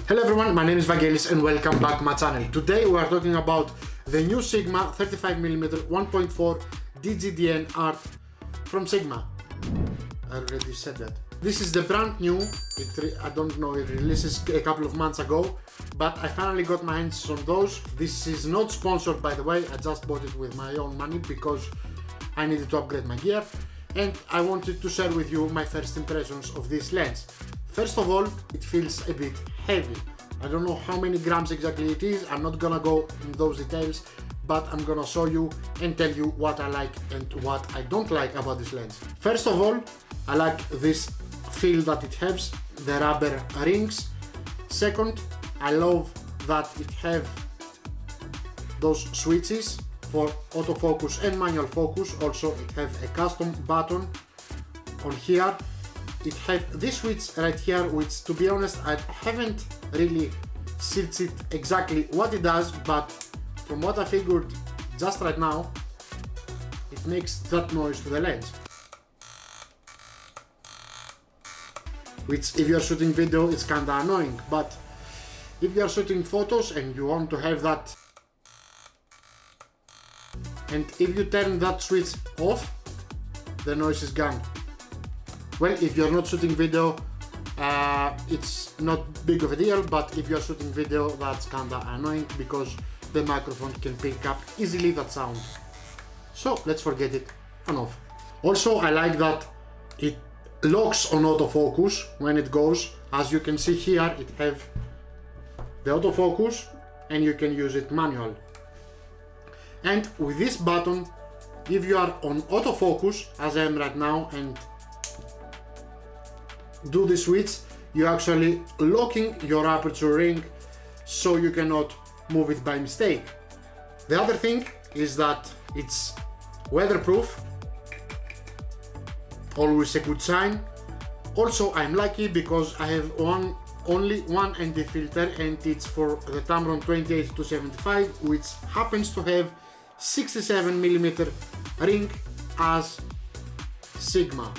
Hello everyone, my name is Vangelis and welcome back to my channel. Today we are talking about the new Sigma 35mm 1.4 DGDN art from Sigma. I already said that. This is the brand new, I don't know, it releases a couple of months ago, but I finally got my hands on those. This is not sponsored, by the way, I just bought it with my own money because I needed to upgrade my gear and I wanted to share with you my first impressions of this lens. First of all, it feels a bit heavy. I don't know how many grams exactly it is, I'm not gonna go in those details, but I'm gonna show you and tell you what I like and what I don't like about this lens. First of all, I like this feel that it has, the rubber rings. Second, I love that it have those switches for autofocus and manual focus. Also, it have a custom button on here. It has this switch right here, which, to be honest, I haven't really searched it exactly what it does, but from what I figured just right now, it makes that noise to the lens. Which, if you're shooting video, it's kinda annoying, but if you're shooting photos and you want to have that, and if you turn that switch off, the noise is gone. Well, if you're not shooting video, it's not big of a deal, but if you're shooting video, that's kinda annoying because the microphone can pick up easily that sound. So let's forget it and off. Also, I like that it locks on autofocus when it goes. As you can see here, it have the autofocus and you can use it manual. And with this button, if you are on autofocus, as I am right now, and do the switch, you're actually locking your aperture ring so you cannot move it by mistake. The other thing is that it's weatherproof, always a good sign. Also, I'm lucky because I have only one ND filter and it's for the Tamron 28-75, which happens to have 67mm ring as Sigma.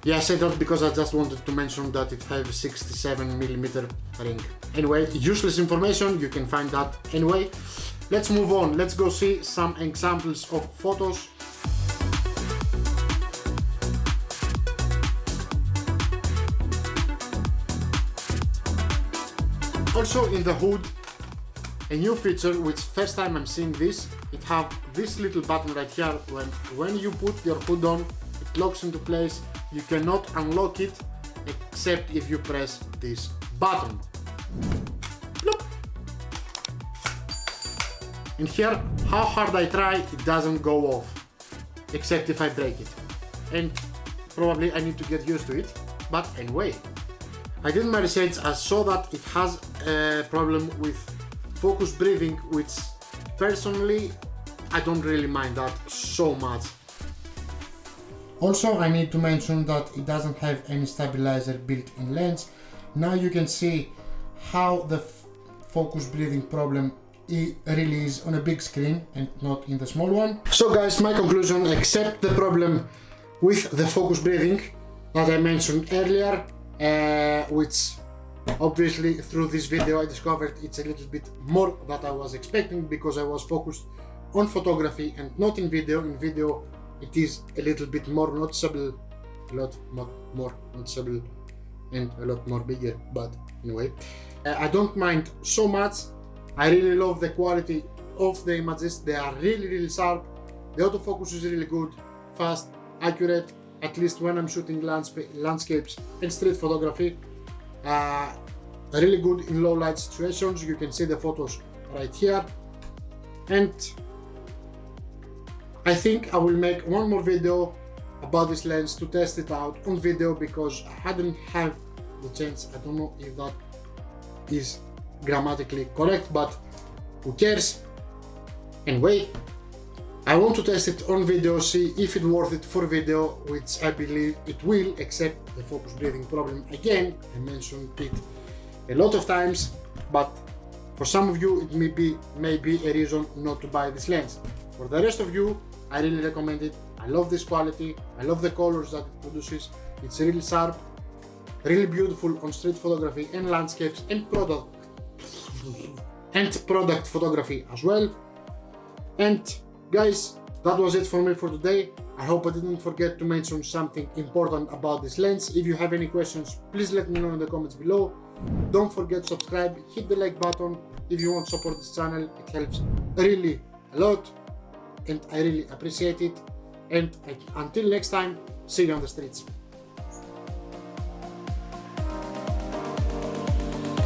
Yeah, I said that because I just wanted to mention that it has 67mm ring. Anyway, useless information, you can find that anyway. Let's move on, let's go see some examples of photos. Also in the hood, a new feature which first time I'm seeing this, it have this little button right here. When you put your hood on, it locks into place. You cannot unlock it except if you press this button. Plop. And here, how hard I try, it doesn't go off, except if I break it. And probably I need to get used to it, but anyway. I did my research, I saw that it has a problem with focus breathing, which personally, I don't really mind that so much. Also, I need to mention that it doesn't have any stabilizer built in lens. Now you can see how the focus breathing problem really is on a big screen and not in the small one. So guys, my conclusion, except the problem with the focus breathing that I mentioned earlier, which obviously through this video I discovered it's a little bit more than I was expecting because I was focused on photography and not in video. In video it is a little bit more noticeable, a lot more noticeable and a lot more bigger, but anyway, I don't mind so much. I really love the quality of the images, they are really sharp, the autofocus is really good, fast, accurate, at least when I'm shooting landscapes and street photography. Really good in low light situations, you can see the photos right here. And I think I will make one more video about this lens to test it out on video because I hadn't have the chance. I don't know if that is grammatically correct, but who cares? Anyway, I want to test it on video, see if it's worth it for video, which I believe it will, except the focus breathing problem again. I mentioned it a lot of times, but for some of you it may be a reason not to buy this lens. For the rest of you, I really recommend it. I love this quality, I love the colors that it produces, it's really sharp, really beautiful on street photography and landscapes and product and product photography as well. And guys, that was it for me for today. I hope I didn't forget to mention something important about this lens. If you have any questions, please let me know in the comments below. Don't forget to subscribe, hit the like button if you want to support this channel. It helps really a lot and I really appreciate it. And until next time, see you on the streets.